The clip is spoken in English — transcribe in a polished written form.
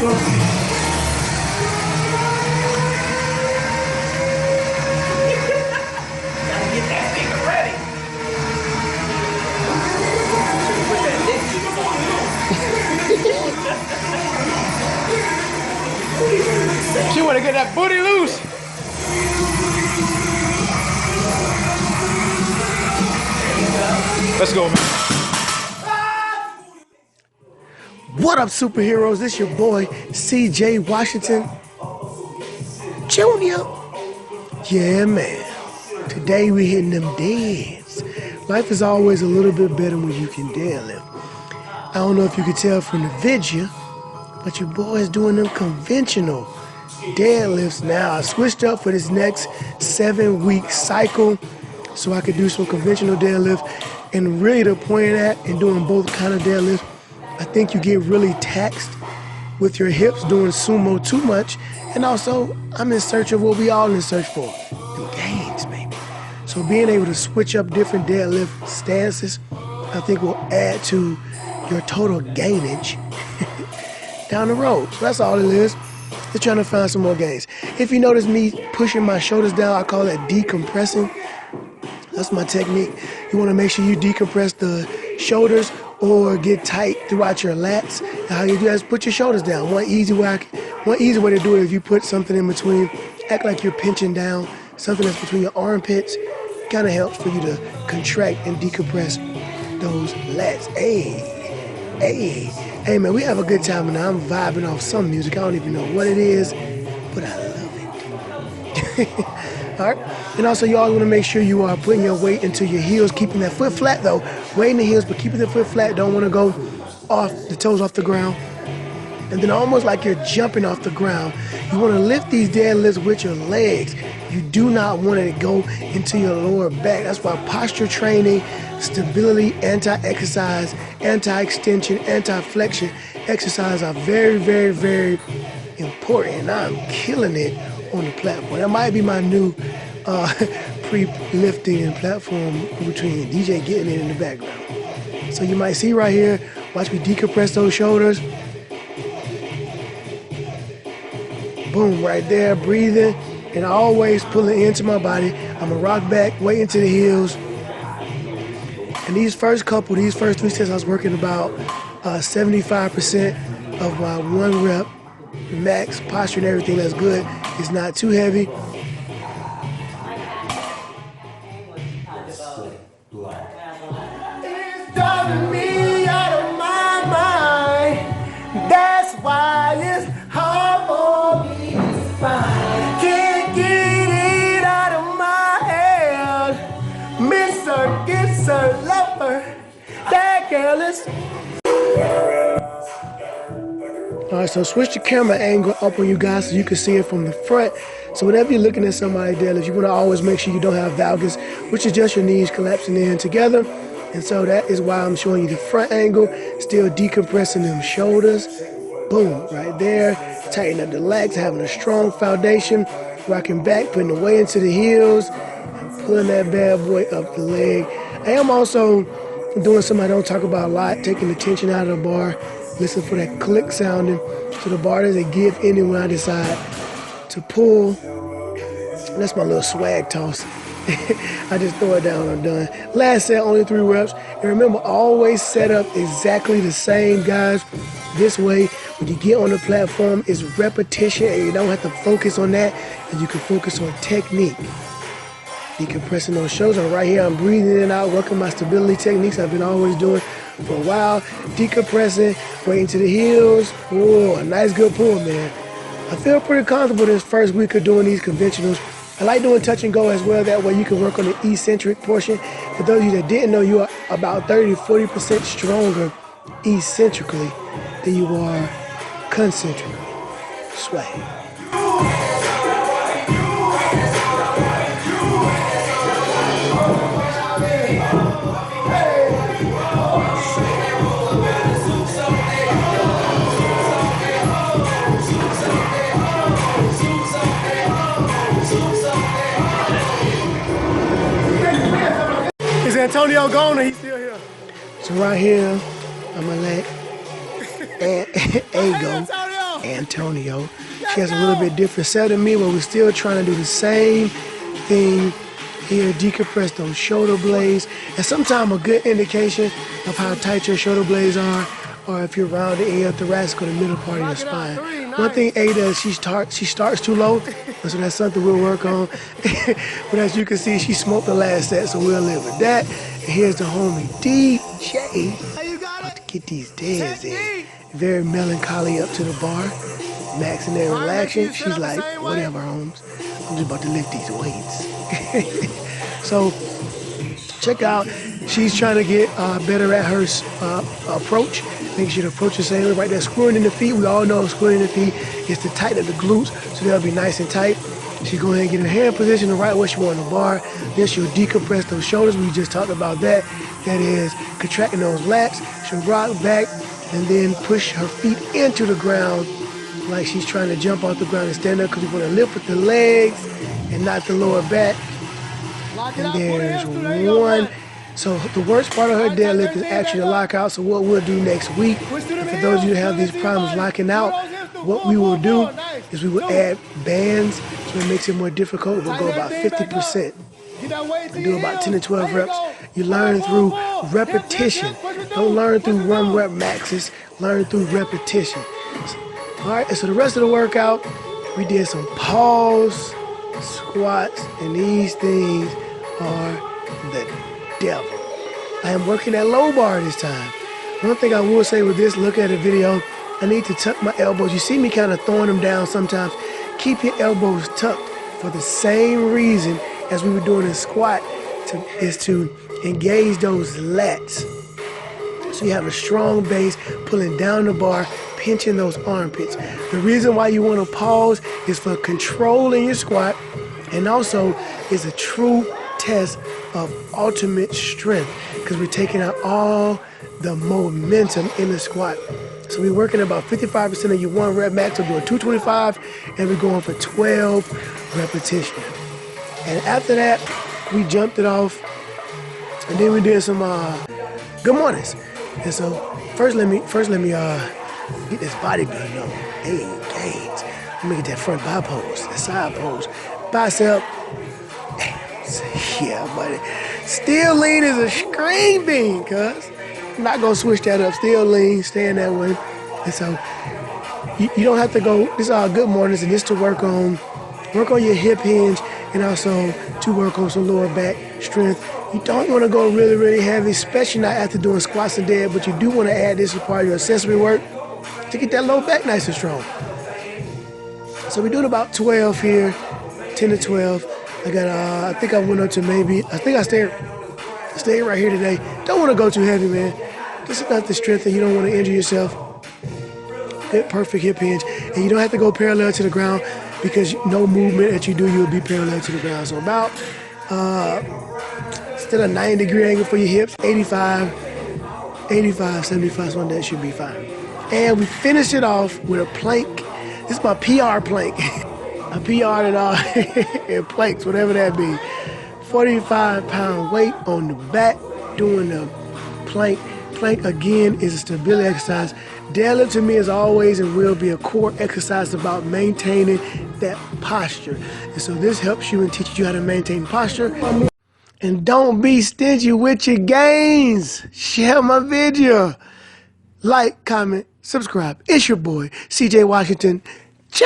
She wanna get that booty loose. Let's go, man. What up, superheroes? This your boy, CJ Washington Jr. Yeah, man. Today we hitting them deads. Life is always a little bit better when you can deadlift. I don't know if you could tell from the video, but your boy is doing them conventional deadlifts now. I switched up for this next 7-week cycle so I could do some conventional deadlift. And really the point of that in doing both kind of deadlifts, I think you get really taxed with your hips doing sumo too much. And also, I'm in search of what we all in search for, them gains, baby. So being able to switch up different deadlift stances, I think will add to your total gainage down the road. So that's all it is. Just trying to find some more gains. If you notice me pushing my shoulders down, I call that decompressing. That's my technique. You want to make sure you decompress the shoulders or get tight throughout your lats. And how you do that is put your shoulders down. One easy way to do it is you put something in between, act like you're pinching down, something that's between your armpits. Kind of helps for you to contract and decompress those lats. Hey man, we have a good time and I'm vibing off some music. I don't even know what it is, but I love it. All right. And also you always want to make sure you are putting your weight into your heels, keeping that foot flat though. Weight in the heels, but keeping the foot flat. Don't want to go off the toes off the ground. And then almost like you're jumping off the ground, you want to lift these deadlifts with your legs. You do not want it to go into your lower back. That's why posture training, stability, anti-exercise, anti-extension, anti-flexion exercise are very, very, very important. And I'm killing it on the platform. That might be my new pre-lifting and platform routine. DJ getting it in the background. So you might see right here, watch me decompress those shoulders. Boom, right there, breathing, and always pulling into my body. I'm gonna rock back, weight into the heels. And these first 3 sets, I was working about 75% of my 1 rep max posture and everything. That's good. It's not too heavy. It's driving me out of my mind. That's why it's hard for me to find. Can't get it out of my head. Mr. Gibson Lover, that girl is. All right, so switch the camera angle up on you guys so you can see it from the front. So whenever you're looking at somebody deadlift, you want to always make sure you don't have valgus, which is just your knees collapsing in together. And so that is why I'm showing you the front angle, still decompressing them shoulders. Boom, right there. Tighten up the legs, having a strong foundation. Rocking back, putting the weight into the heels, and pulling that bad boy up the leg. I am also doing something I don't talk about a lot, taking the tension out of the bar. Listen for that click sounding. So the bar doesn't give in when I decide to pull. That's my little swag toss. I just throw it down, I'm done. Last set, only 3 reps. And remember, always set up exactly the same, guys. This way, when you get on the platform, it's repetition and you don't have to focus on that. And you can focus on technique. Decompressing those shoulders. And right here, I'm breathing in and out, working my stability techniques I've been always doing for a while. Decompressing, weight into the heels. Whoa, a nice good pull, man. I feel pretty comfortable this first week of doing these conventionals. I like doing touch and go as well. That way you can work on the eccentric portion. For those of you that didn't know, you are about 30 to 40% stronger eccentrically than you are concentrically. Sway. Is Antonio gone or he's still here? So right here, I'm gonna let A go. Antonio. She has a little bit different set than me, but we're still trying to do the same thing here. Decompress those shoulder blades. And sometimes a good indication of how tight your shoulder blades are, or if you're rounded in your thoracic or the middle part of your spine. One thing A does, she starts too low, so that's something we'll work on. But as you can see, she smoked the last set, so we'll live with that. And here's the homie DJ. About to get these dads in. Very melancholy up to the bar. Maxing there, relaxing. She's like, whatever, Holmes. I'm just about to lift these weights. So, check out. She's trying to get better at her approach. Make sure the approach the same way. Right there, screwing in the feet. We all know screwing in the feet is to tighten the glutes, so they'll be nice and tight. She go ahead and get her hand position the right way she want on the bar. Then she'll decompress those shoulders. We just talked about that. That is contracting those lats. She'll rock back and then push her feet into the ground like she's trying to jump off the ground and stand up, because we want to lift with the legs and not the lower back. And there's one. So the worst part of her deadlift is actually the lockout. So what we'll do next week, and for those of you who have these problems locking out, what we will do is we will add bands, so it makes it more difficult. We'll go about 50%. And do about 10 to 12 reps. You learn through repetition. Don't learn through 1 rep maxes. Learn through repetition. All right, and so the rest of the workout, we did some pause, squats, and these things are the devil. I am working that low bar this time. One thing I will say with this, look at the video, I need to tuck my elbows. You see me kind of throwing them down sometimes. Keep your elbows tucked for the same reason as we were doing in squat, is to engage those lats. So you have a strong base, pulling down the bar, pinching those armpits. The reason why you want to pause is for control in your squat, and also is a true test of ultimate strength, because we're taking out all the momentum in the squat. So we're working about 55% of your 1 rep max. We're doing 225, and we're going for 12 repetitions. And after that, we jumped it off, and then we did some good mornings. And so first let me get this bodybuilding on. Hey, gains. Let me get that front bi pose, the side pose, bicep. Yeah, buddy. Still lean is a screen bean, cuz. I'm not gonna switch that up. Still lean, staying that way. And so you don't have to go. This is all good mornings, and this to work on your hip hinge, and also to work on some lower back strength. You don't want to go really, really heavy, especially not after doing squats and dead, but you do want to add this as part of your accessory work to get that low back nice and strong. So we're doing about 12 here, 10 to 12. I got, I think I went up to I stayed right here today. Don't want to go too heavy, man. This is not the strength, and you don't want to injure yourself. Good, perfect hip hinge. And you don't have to go parallel to the ground, because no movement that you do, you'll be parallel to the ground. So about, still a 90-degree angle for your hips, 85, 75, so that should be fine. And we finished it off with a plank. This is my PR plank. A PR and planks, whatever that be. 45-pound weight on the back, doing the plank. Plank, again, is a stability exercise. Deadlift to me is always and will be a core exercise about maintaining that posture. And so this helps you and teaches you how to maintain posture. And don't be stingy with your gains. Share my video. Like, comment, subscribe. It's your boy, CJ Washington Jr.